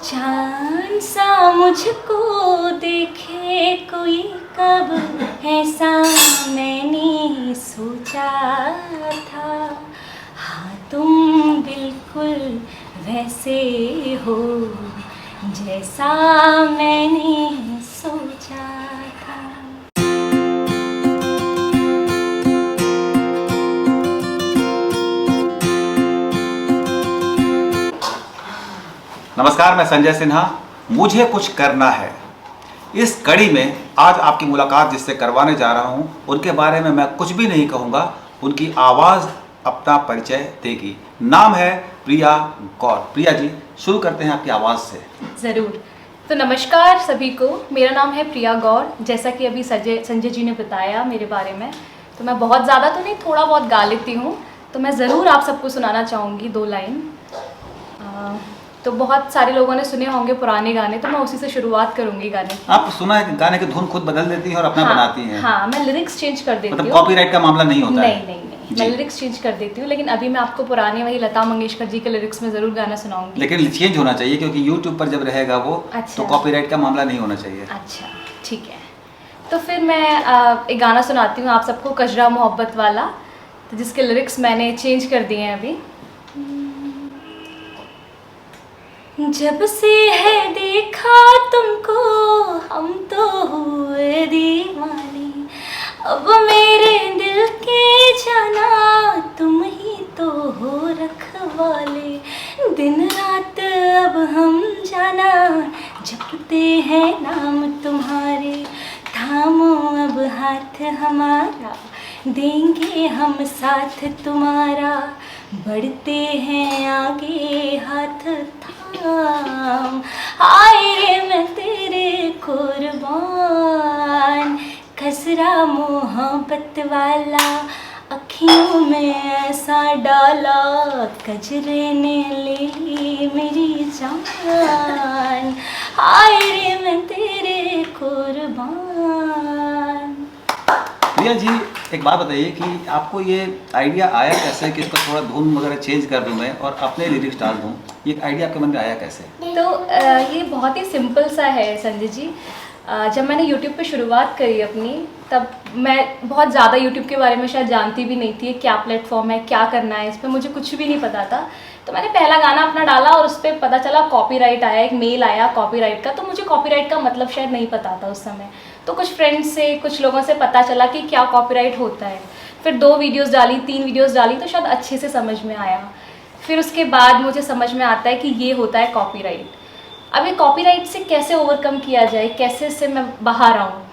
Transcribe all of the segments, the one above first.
चांद सा मुझको देखे कोई कब, ऐसा मैंने सोचा था। हाँ तुम बिल्कुल वैसे हो जैसा मैंने सोचा था। नमस्कार, मैं संजय सिन्हा। मुझे कुछ करना है इस कड़ी में आज आपकी मुलाकात जिससे करवाने जा रहा हूं, उनके बारे में मैं कुछ भी नहीं कहूंगा। उनकी आवाज़ अपना परिचय देगी। नाम है प्रिया गौर। प्रिया जी, शुरू करते हैं आपकी आवाज़ से। ज़रूर। तो नमस्कार सभी को, मेरा नाम है प्रिया गौर। जैसा कि अभी संजय जी ने बताया मेरे बारे में, तो मैं बहुत ज़्यादा तो नहीं, थोड़ा बहुत गा लेती हूँ। तो मैं ज़रूर आप सबको सुनाना चाहूँगी 2 लाइन। तो बहुत सारे लोगों ने सुने होंगे पुराने गाने, तो मैं उसी से शुरुआत करूँगी गाने की। आप सुना है कि गाने की धुन खुद बदल देती हैं और अपना बनाती हैं? हाँ, मैं लिरिक्स चेंज कर देती हूँ। मतलब कॉपीराइट का मामला नहीं होता है? नहीं, मैं लिरिक्स चेंज कर देती हूँ। लेकिन अभी मैं आपको पुराने वही लता मंगेशकर जी के लिरिक्स में ज़रूर गाना सुनाऊंगी। लेकिन चेंज होना चाहिए, क्योंकि यूट्यूब पर जब रहेगा वो, अच्छा। तो कॉपीराइट का मामला नहीं होना चाहिए। अच्छा, ठीक है। तो फिर मैं एक गाना सुनाती हूँ आप सबको, कजरा मोहब्बत वाला, तो जिसके लिरिक्स मैंने चेंज कर दिए हैं अभी। जब से है देखा तुमको हम तो हुए दीवाने, अब मेरे दिल के जाना तुम ही तो हो रखवाले। दिन रात अब हम जाना जपते हैं नाम तुम्हारे, थामो अब हाथ हमारा, देंगे हम साथ तुम्हारा, बढ़ते हैं आगे हाथ थाम। हाय रे मैं तेरे कुर्बान, खसरा मोहब्बत वाला, अखियों में ऐसा डाला, कजरे ने ले ली मेरी जान। हाय रे मैं तेरे कुर्बान। प्रिया जी, एक बात बताइए कि आपको ये आइडिया आया कैसे कि इसको थोड़ा धुन वगैरह चेंज कर दूं मैं और अपने लिरिक्स डाल दूं? ये आइडिया आपके मन में आया कैसे? तो ये बहुत ही सिंपल सा है संजय जी। जब मैंने YouTube पे शुरुआत करी अपनी, तब मैं बहुत ज़्यादा YouTube के बारे में शायद जानती भी नहीं थी, क्या प्लेटफॉर्म है, क्या करना है, इस पर मुझे कुछ भी नहीं पता था। तो मैंने पहला गाना अपना डाला और उस पर पता चला कॉपीराइट आया, एक मेल आया कॉपीराइट का। तो मुझे कॉपीराइट का मतलब शायद नहीं पता था उस समय। तो कुछ फ्रेंड्स से, कुछ लोगों से पता चला कि क्या कॉपीराइट होता है। फिर 2 वीडियोज़ डाली, 3 वीडियोज़ डाली, तो शायद अच्छे से समझ में आया। फिर उसके बाद मुझे समझ में आता है कि ये होता है कॉपीराइट। अब ये कॉपीराइट से कैसे ओवरकम किया जाए, कैसे इससे मैं बाहर आऊँ।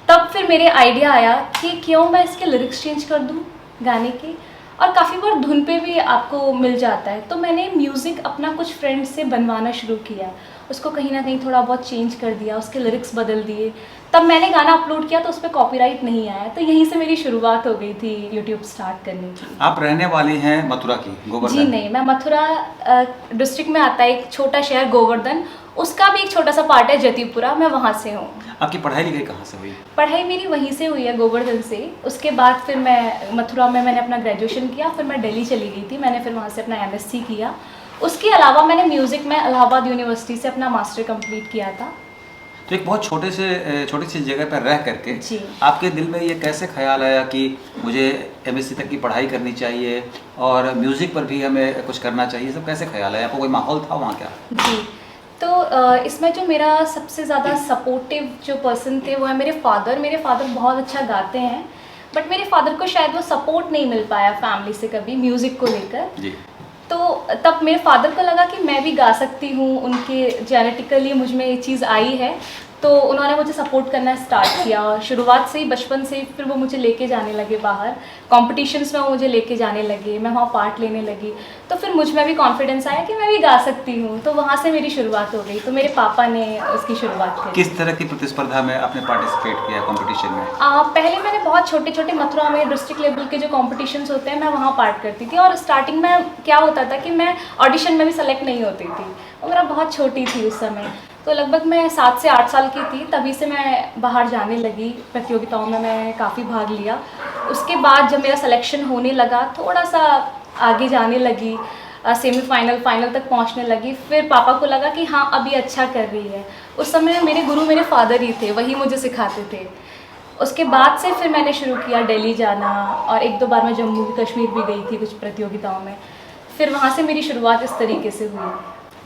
तब फिर मेरे आइडिया आया कि क्यों मैं इसके लिरिक्स चेंज कर दूँ गाने के, और काफ़ी बार धुन पे भी आपको मिल जाता है। तो मैंने म्यूज़िक अपना कुछ फ्रेंड्स से बनवाना शुरू किया, उसको कहीं ना कहीं थोड़ा बहुत चेंज कर दिया, उसके लिरिक्स बदल दिए। तब मैंने गाना अपलोड किया तो उस पर कॉपीराइट नहीं आया। तो यहीं से मेरी शुरुआत हो गई थी यूट्यूब स्टार्ट करने की। आप रहने वाली हैं मथुरा की, गोवर्धन? जी नहीं, मैं मथुरा डिस्ट्रिक्ट में आता है एक छोटा शहर गोवर्धन, उसका भी एक छोटा सा पार्ट है जतीपुरा, मैं वहाँ से हूँ। आपकी पढ़ाई लिखाई कहाँ से हुई? पढ़ाई मेरी वहीं से हुई है, गोवर्धन से। उसके बाद फिर मैं मथुरा में मैंने अपना ग्रेजुएशन किया, फिर मैं दिल्ली चली गई थी, मैंने फिर वहाँ से अपना MSc किया। उसके अलावा मैंने म्यूज़िक में इलाहाबाद यूनिवर्सिटी से अपना मास्टर कंप्लीट किया था। तो एक बहुत छोटी सी जगह पर रह करके जी। आपके दिल में ये कैसे ख्याल आया कि मुझे MSc तक की पढ़ाई करनी चाहिए और म्यूज़िक पर भी हमें कुछ करना चाहिए? सब कैसे ख्याल आया? आपको कोई माहौल था वहाँ क्या? जी, तो इसमें जो मेरा सबसे ज़्यादा सपोर्टिव जो पर्सन थे वो है मेरे फादर। मेरे फादर बहुत अच्छा गाते हैं, बट मेरे फादर को शायद वो सपोर्ट नहीं मिल पाया फैमिली से कभी म्यूज़िक को लेकर। जी। तो तब मेरे फादर को लगा कि मैं भी गा सकती हूँ, उनके जेनेटिकली मुझ में ये चीज़ आई है। तो उन्होंने मुझे सपोर्ट करना स्टार्ट किया, और शुरुआत से ही, बचपन से ही फिर वो मुझे लेके जाने लगे बाहर कॉम्पिटिशन्स में, वो मुझे लेके जाने लगे, मैं वहाँ पार्ट लेने लगी। तो फिर मुझ में भी कॉन्फिडेंस आया कि मैं भी गा सकती हूँ। तो वहाँ से मेरी शुरुआत हो गई। तो मेरे पापा ने उसकी शुरुआत की। किस तरह की प्रतिस्पर्धा में आपने पार्टिसिपेट किया कॉम्पिटिशन में? पहले मैंने बहुत छोटे छोटे मथुरा में डिस्ट्रिक्ट लेवल के जो कॉम्पिटिशन्स होते हैं, मैं वहाँ पार्ट करती थी। और स्टार्टिंग में क्या होता था कि मैं ऑडिशन में भी सेलेक्ट नहीं होती थी, और मेरा बहुत छोटी थी उस समय। तो लगभग मैं 7 से 8 साल की थी, तभी से मैं बाहर जाने लगी, प्रतियोगिताओं में मैं काफ़ी भाग लिया। उसके बाद जब मेरा सिलेक्शन होने लगा, थोड़ा सा आगे जाने लगी, सेमीफाइनल फाइनल तक पहुंचने लगी। फिर पापा को लगा कि हाँ अभी अच्छा कर रही है। उस समय मेरे गुरु मेरे फादर ही थे, वही मुझे सिखाते थे। उसके बाद से फिर मैंने शुरू किया दिल्ली जाना, और 1-2 बार मैं जम्मू कश्मीर भी गई थी कुछ प्रतियोगिताओं में। फिर वहाँ से मेरी शुरुआत इस तरीके से हुई।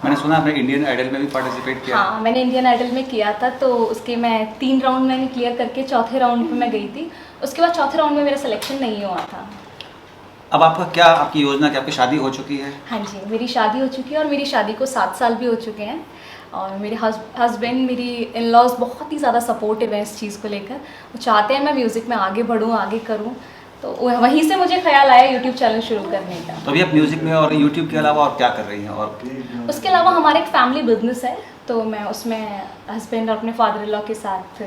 मैंने सुना आपने इंडियन आइडल में भी पार्टिसिपेट किया। हाँ, मैंने इंडियन आइडल में किया था, तो उसके मैं 3 राउंड मैंने क्लियर करके चौथे राउंड में मैं गई थी। उसके बाद चौथे राउंड में मेरा सिलेक्शन नहीं हुआ था। अब आपका क्या, आपकी योजना क्या, आपकी शादी हो चुकी है? हाँ जी, मेरी शादी हो चुकी है, और मेरी शादी को 7 साल भी हो चुके हैं। और मेरे हस्बैंड, मेरी इन-लॉज बहुत ही ज़्यादा सपोर्टिव है इस चीज़ को लेकर। वो चाहते हैं मैं म्यूज़िक में आगे बढ़ूँ, आगे करूँ। तो वहीं से मुझे ख्याल आया यूट्यूब चैनल शुरू करने का। तो अभी आप म्यूज़िक में और यूट्यूब के अलावा और क्या कर रही हैं? और उसके अलावा हमारा एक फैमिली बिजनेस है, तो मैं उसमें हस्बैंड और अपने फादर इन लॉ के साथ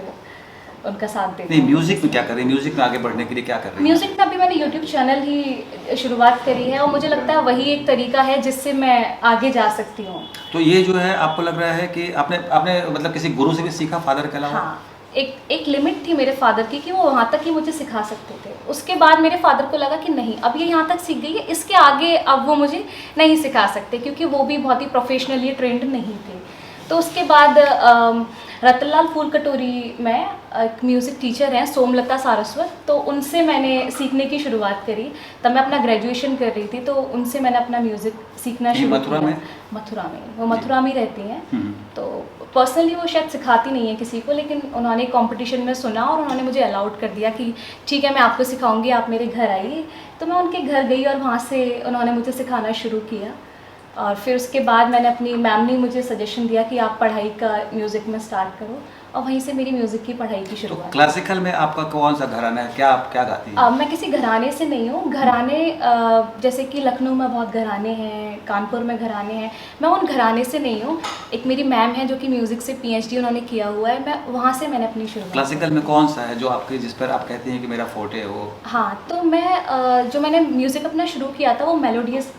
उनका साथ देती नहीं, हूँ। म्यूज़िक में क्या कर रही हैं? म्यूज़िक में आगे बढ़ने के लिए क्या कर रही हैं? म्यूज़िक में अभी मैंने यूट्यूब चैनल ही शुरुआत करी है, और मुझे लगता है वही एक तरीका है जिससे मैं आगे जा सकती हूँ। तो ये जो है, आपको लग रहा है कि आपने आपने मतलब किसी गुरु से भी सीखा फादर के अलावा? हाँ, एक लिमिट थी मेरे फादर की कि वो वहाँ तक ही मुझे सिखा सकते थे। उसके बाद मेरे फादर को लगा कि नहीं, अब ये यहाँ तक सीख गई है, इसके आगे अब वो मुझे नहीं सिखा सकते, क्योंकि वो भी बहुत ही प्रोफेशनली ट्रेंड नहीं थे। तो उसके बाद रतनलाल फूल कटोरी में एक म्यूज़िक टीचर हैं सोमलता सारस्वत, तो उनसे मैंने सीखने की शुरुआत करी। तब मैं अपना ग्रेजुएशन कर रही थी, तो उनसे मैंने अपना म्यूज़िक सीखना शुरू मथुरा किया। में? मथुरा में, वो मथुरा में ही रहती हैं। हम्म। तो पर्सनली वो शायद सिखाती नहीं है किसी को, लेकिन उन्होंने कंपटीशन में सुना और उन्होंने मुझे अलाउड कर दिया कि ठीक है मैं आपको सिखाऊंगी, आप मेरे घर आइए। तो मैं उनके घर गई, और वहाँ से उन्होंने मुझे सिखाना शुरू किया। और फिर उसके बाद मैंने अपनी मैम ने मुझे सजेशन दिया कि आप पढ़ाई का म्यूज़िक में स्टार्ट करो, और वहीं से मेरी म्यूज़िक की पढ़ाई की तो शुरुआत। क्लासिकल में आपका कौन सा घराना है? क्या आप क्या गाती हैं? मैं किसी घराने से नहीं हूँ। घराने जैसे कि लखनऊ में बहुत घराने हैं, कानपुर में घराने हैं, मैं उन घराने से नहीं हूँ। एक मेरी मैम है जो कि म्यूज़िक से PhD उन्होंने किया हुआ है, मैं वहाँ से मैंने अपनी शुरुआत। क्लासिकल में कौन सा है जो आपके, जिस पर आप कहती हैं कि मेरा फोटे है वो? हाँ, तो मैं जो मैंने म्यूज़िक अपना शुरू किया था वो मेलोडियस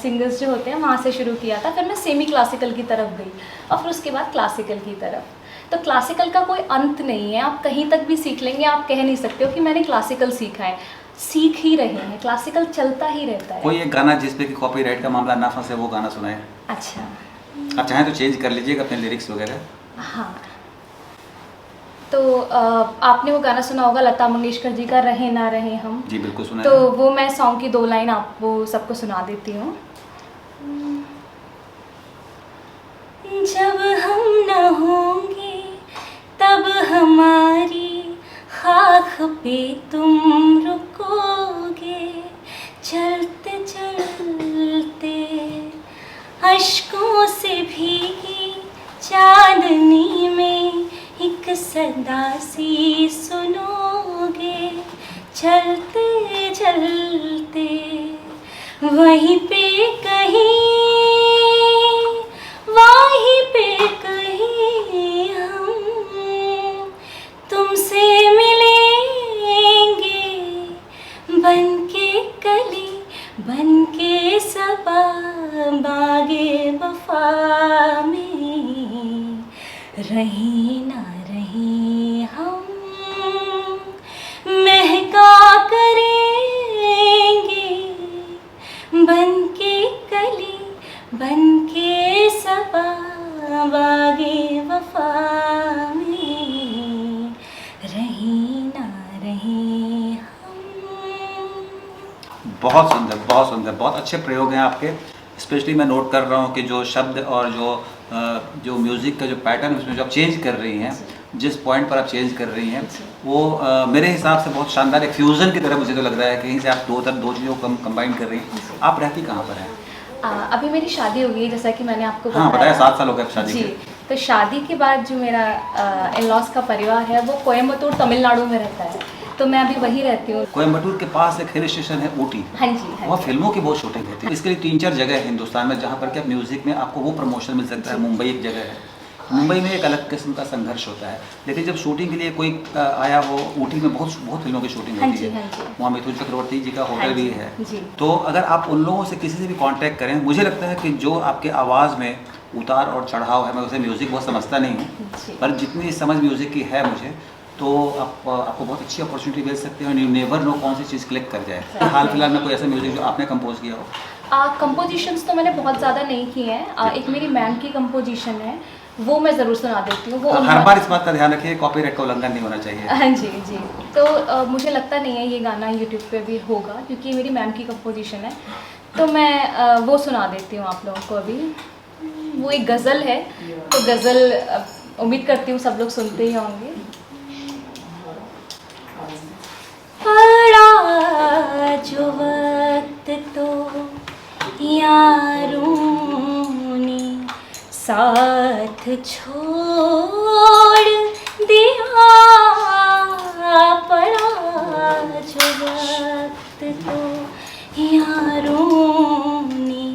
सिंगर्स जो होते हैं वहाँ से शुरू किया था। फिर मैं सेमी क्लासिकल की तरफ गई, और फिर उसके बाद क्लासिकल की तरफ। तो क्लासिकल का कोई अंत नहीं है, आप कहीं तक भी सीख लेंगे। आप कह नहीं सकते हो कि मैंने क्लासिकल सीखा है, सीख ही रहे हैं, क्लासिकल चलता ही रहता है। कोई एक गाना जिस पे कि कॉपीराइट का मामला ना फंसे, वो गाना सुनाए। अच्छा, आप चाहें तो चेंज कर लीजिएगा अपने लिरिक्स वगैरह। हाँ, तो आपने वो गाना सुना होगा लता मंगेशकर जी का, रहे ना रहे हम। जी बिल्कुल सुना तो है। वो मैं सॉन्ग की 2 लाइन आपको सबको सुना देती हूँ। जब हम न होंगे तब हमारी खाक पे तुम रुकोगे, चलते चलते अश्कों से भीगी चांदनी में एक सदा सी सुनोगे, चलते चलते वहीं पे कहीं हम तुमसे मिलेंगे, बनके कली बनके सबा बागे वफा में, रहे ना रहे हम महका करेंगे, बनके कली बनके सबा बागे वफा में, रहे ना रहे हम। बहुत सुंदर, बहुत सुंदर, बहुत अच्छे प्रयोग हैं आपके। स्पेशली मैं नोट कर रहा हूँ कि जो शब्द और जो म्यूज़िक का जो पैटर्न उसमें जो आप चेंज कर रही हैं, जिस पॉइंट पर आप चेंज कर रही हैं, वो मेरे हिसाब से बहुत शानदार एक फ्यूज़न की तरह मुझे तो लग रहा है। कहीं से आप दो चीज़ों को कंबाइन कर रही हैं। आप रहती कहाँ पर हैं? अभी मेरी शादी हो गई है, जैसा कि मैंने आपको हाँ बताया, 7 साल हो गए शादी जी। के। तो शादी के बाद जो मेरा इन-लॉज का परिवार है वो कोयम्बटूर तमिलनाडु में रहता है, तो मैं अभी वही रहती हूँ। कोयम्बटूर के पास एक हिल स्टेशन है ऊटी। हाँ जी, हाँ वहाँ जी। फिल्मों की बहुत शूटिंग होती है। इसके लिए 3-4 जगह है हिंदुस्तान में जहाँ पर कि आप म्यूज़िक में आपको वो प्रमोशन मिल सकता है। मुंबई एक जगह है, मुंबई में एक अलग किस्म का संघर्ष होता है, लेकिन जब शूटिंग के लिए कोई आया हो, ऊटी में बहुत बहुत फिल्मों की शूटिंग हाँ होती जी, है। हाँ जी। वहाँ मिथुन चक्रवर्ती जी का हाँ होटल भी जी, है। जी। तो अगर आप उन लोगों से किसी से भी कांटेक्ट करें, मुझे लगता है कि जो आपके आवाज़ में उतार और चढ़ाव है, मैं उसे म्यूज़िक बहुत समझता नहीं हूँ, जी। पर जितनी समझ म्यूज़िक की है मुझे, तो आपको बहुत अच्छी अपॉर्चुनिटी मिल सकती है। और यू नेवर नो कौन सी चीज़ क्लिक कर जाए। हाल फिलहाल में कोई ऐसा म्यूज़िक जो आपने कंपोज किया हो? कंपोजिशंस तो मैंने बहुत ज़्यादा नहीं किए हैं। एक मेरी मैम की कंपोजिशन है, वो मैं ज़रूर सुना देती हूँ। वो हर बार इस बात का ध्यान रखिए, कॉपीराइट का उल्लंघन नहीं होना चाहिए। हाँ जी जी। तो मुझे लगता नहीं है ये गाना यूट्यूब पे भी होगा, क्योंकि ये मेरी मैम की कंपोजिशन है। तो मैं वो सुना देती हूँ आप लोगों को अभी। वो एक गज़ल है, तो गज़ल उम्मीद करती हूँ सब लोग सुनते ही होंगे। पड़ा जो वक्त तो यारों ने साथ छोड़ दिया, पड़ा जो वक्त तो यारों ने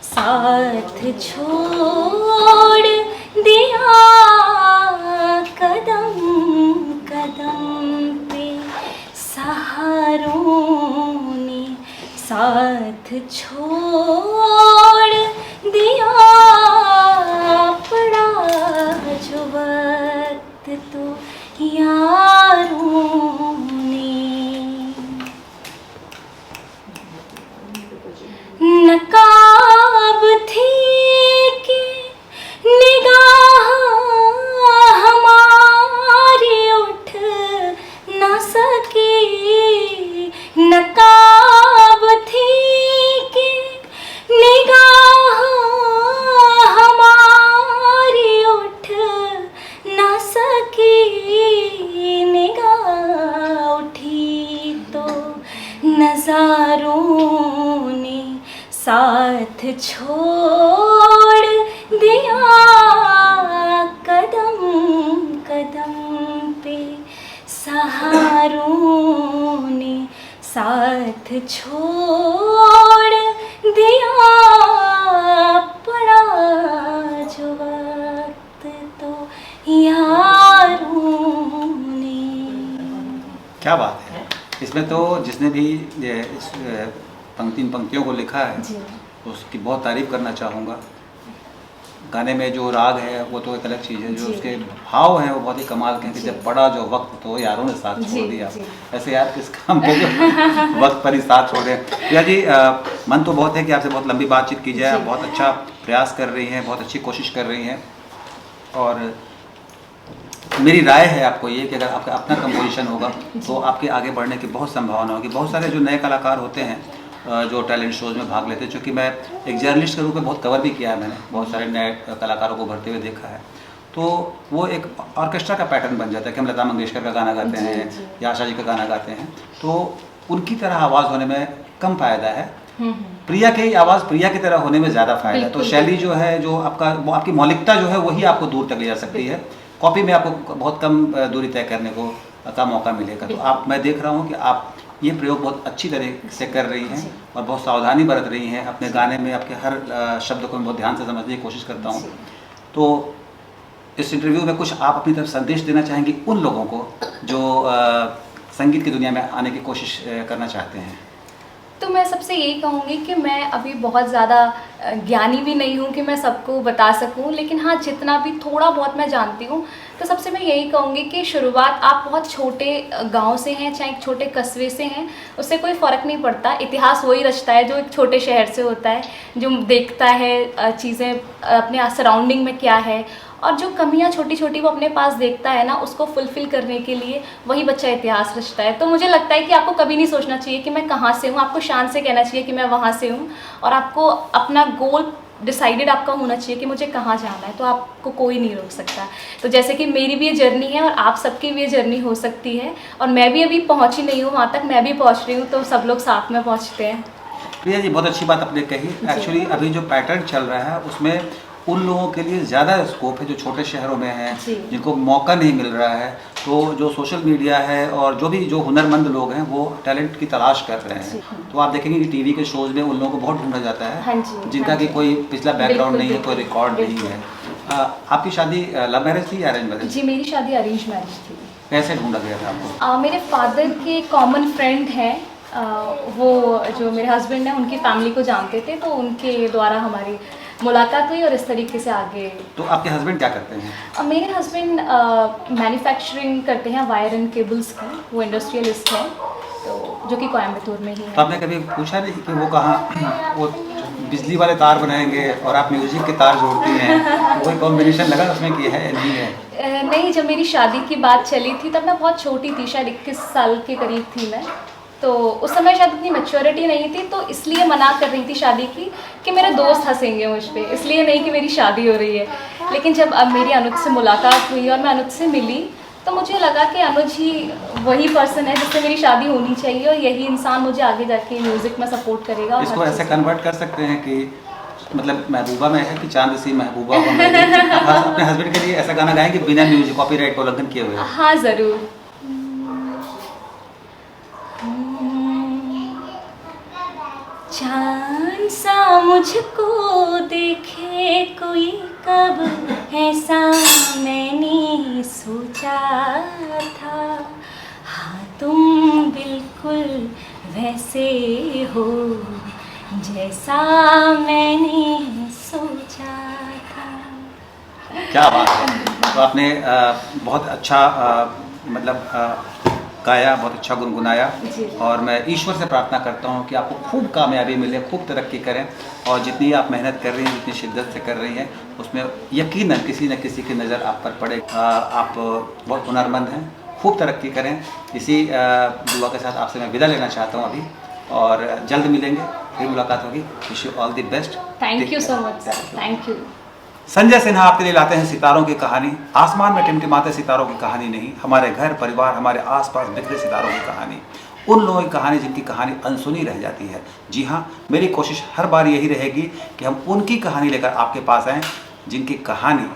साथ छोड़ दिया, कदम कदम पे सहारों ने साथ छोड़ दिया, पड़ा जो वक्त तो यारों ने। नकाब थी कि निगाह हमारी उठ न सकी, नकाब थी कि निगाह हमारी उठ न सकी, निगाह उठी तो नज़ारों ने साथ छोड़ दिया, कदम कदम पे सहारों ने साथ छोड़ दिया, पड़ा जो वक्त तो यारों ने। क्या बात है। इसमें तो जिसने भी इस पंक्तियों को लिखा है जी उसकी बहुत तारीफ करना चाहूँगा। गाने में जो राग है वो तो एक अलग चीज़ है, जो जी। उसके भाव हैं वो बहुत ही कमाल के हैं कि जी। जब पड़ा जो वक्त तो यारों ने साथ जी, छोड़ दिया। जी। ऐसे यार किस काम के जो वक्त पर ही साथ छोड़ रहे हैं। प्रिया जी, मन तो बहुत है कि आपसे बहुत लंबी बातचीत की जाए। जी। आप बहुत अच्छा प्रयास कर रही हैं, बहुत अच्छी कोशिश कर रही हैं, और मेरी राय है आपको ये कि अगर आपका अपना कंपोजिशन होगा तो आपके आगे बढ़ने की बहुत संभावना होगी। बहुत सारे जो नए कलाकार होते हैं जो टैलेंट शोज़ में भाग लेते हैं, चूँकि मैं एक जर्नलिस्ट के रूप में बहुत कवर भी किया है, मैंने बहुत सारे नए कलाकारों को भरते हुए देखा है, तो वो एक ऑर्केस्ट्रा का पैटर्न बन जाता है कि हम लता मंगेशकर का गाना गाते जी, हैं जी। या आशा जी का गाना गाते हैं, तो उनकी तरह आवाज़ होने में कम फ़ायदा है। प्रिया की आवाज़ प्रिया की तरह होने में ज़्यादा फ़ायदा है। तो बिल्कुल, शैली जो है, जो आपकी मौलिकता जो है वही आपको दूर तक ले जा सकती है। कॉपी में आपको बहुत कम दूरी तय करने का मौका मिलेगा। तो आप, मैं देख रहा हूँ कि आप ये प्रयोग बहुत अच्छी तरह से कर रही हैं और बहुत सावधानी बरत रही हैं अपने गाने में। आपके हर शब्द को मैं बहुत ध्यान से समझने की कोशिश करता हूँ। तो इस इंटरव्यू में कुछ आप अपनी तरफ संदेश देना चाहेंगी उन लोगों को जो संगीत की दुनिया में आने की कोशिश करना चाहते हैं? तो मैं सबसे यही कहूँगी कि मैं अभी बहुत ज़्यादा ज्ञानी भी नहीं हूँ कि मैं सबको बता सकूँ, लेकिन हाँ जितना भी थोड़ा बहुत मैं जानती हूँ, तो सबसे मैं यही कहूँगी कि शुरुआत आप बहुत छोटे गांव से हैं, चाहे एक छोटे कस्बे से हैं, उससे कोई फ़र्क नहीं पड़ता। इतिहास वही रचता है जो एक छोटे शहर से होता है, जो देखता है चीज़ें अपने सराउंडिंग में क्या है, और जो कमियां छोटी छोटी वो अपने पास देखता है ना, उसको फुलफ़िल करने के लिए वही बच्चा इतिहास रचता है। तो मुझे लगता है कि आपको कभी नहीं सोचना चाहिए कि मैं कहाँ से हूँ, आपको शान से कहना चाहिए कि मैं वहाँ से हूँ, और आपको अपना गोल डिसाइडेड आपका होना चाहिए कि मुझे कहाँ जाना है, तो आपको कोई नहीं रोक सकता। तो जैसे कि मेरी भी ये जर्नी है और आप सबकी भी ये जर्नी हो सकती है, और मैं भी अभी पहुँची नहीं हूँ वहाँ तक, मैं भी पहुँच रही हूँ, तो सब लोग साथ में पहुँचते हैं। प्रिया जी, बहुत अच्छी बात आपने कही। एक्चुअली अभी जो पैटर्न चल रहा है उसमें उन लोगों के लिए ज़्यादा स्कोप है जो छोटे शहरों में हैं, जिनको मौका नहीं मिल रहा है। तो जो सोशल मीडिया है और जो हुनरमंद लोग हैं वो टैलेंट की तलाश कर रहे हैं। तो आप देखेंगे कि टीवी के शोज़ में उन लोगों को बहुत ढूंढा जाता है। हाँ जी, जिनका हाँ कि जी। कोई पिछला बैकग्राउंड नहीं है, बिल्कुल, कोई रिकॉर्ड नहीं बिल्कुल। है। आपकी शादी लव मैरिज थी या अरेंज मैरिज? जी, मेरी शादी अरेंज मैरिज थी। कैसे ढूंढा गया था आपको? मेरे फादर के कॉमन फ्रेंड हैं, वो जो मेरे हस्बैंड हैं उनकी फैमिली को जानते थे, तो उनके द्वारा हमारी मुलाकात हुई और इस तरीके से आगे। तो आपके हस्बैंड क्या करते हैं? मेरे हस्बैंड मैन्युफैक्चरिंग करते हैं वायर एंड केबल्स की, वो इंडस्ट्रियलिस्ट हैं, तो जो कि कोयम्बतूर में ही तो है। आपने कभी पूछा नहीं कि वो कहाँ वो बिजली वाले तार बनाएंगे और आप म्यूजिक के तार जोड़ती हैं, कोई कॉम्बिनेशन लगा उसमें कि है नहीं है? नहीं, जब मेरी शादी की बात चली थी तब मैं बहुत छोटी थी, शायद 21 साल के करीब थी मैं। तो उस समय शायद इतनी मैच्योरिटी नहीं थी, तो इसलिए मना कर रही थी शादी की कि मेरे दोस्त हंसेंगे मुझ पे, इसलिए नहीं कि मेरी शादी हो रही है। लेकिन जब अब मेरी अनुज से मुलाकात हुई और मैं अनुज से मिली, तो मुझे लगा कि अनुज ही वही पर्सन है जिससे मेरी शादी होनी चाहिए और यही इंसान मुझे आगे जाके म्यूज़िक में सपोर्ट करेगा। इसको ऐसे कन्वर्ट कर सकते हैं कि मतलब महबूबा में है कि चांद सी महबूबा हो मेरी, आप अपने हस्बैंड के लिए ऐसा गाना गाएंगे बिना म्यूजिक कॉपीराइट को उल्लंघन किए हुए? हाँ ज़रूर। चांद सा मुझको देखे कोई कब, ऐसा मैंने सोचा था। हाँ तुम बिल्कुल वैसे हो जैसा मैंने सोचा था। क्या बात है! तो आपने बहुत अच्छा गाया, बहुत अच्छा गुनगुनाया। जी। और मैं ईश्वर से प्रार्थना करता हूँ कि आपको खूब कामयाबी मिले, खूब तरक्की करें, और जितनी आप मेहनत कर रही हैं, जितनी शिद्दत से कर रही हैं, उसमें यकीनन किसी न किसी की नज़र आप पर पड़े। आप बहुत हुनरमंद हैं, खूब तरक्की करें। इसी दुआ के साथ आपसे मैं विदा लेना चाहता हूँ अभी, और जल्द मिलेंगे, फिर मुलाकात होगी। Wish you all the best. Thank you so much, thank you. Sanjay Sinha आपके लिए लाते हैं सितारों की कहानी। आसमान में टिमटिमाते सितारों की कहानी नहीं, हमारे घर परिवार, हमारे आसपास बिखरे सितारों की कहानी। उन लोगों की कहानी जिनकी कहानी अनसुनी रह जाती है। जी हाँ, मेरी कोशिश हर बार यही रहेगी कि हम उनकी कहानी लेकर आपके पास आएँ जिनकी कहानी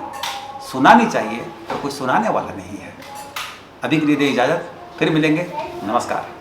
सुनानी चाहिए और कोई सुनाने वाला नहीं है। अभी के लिए दे इजाज़त, फिर मिलेंगे। नमस्कार।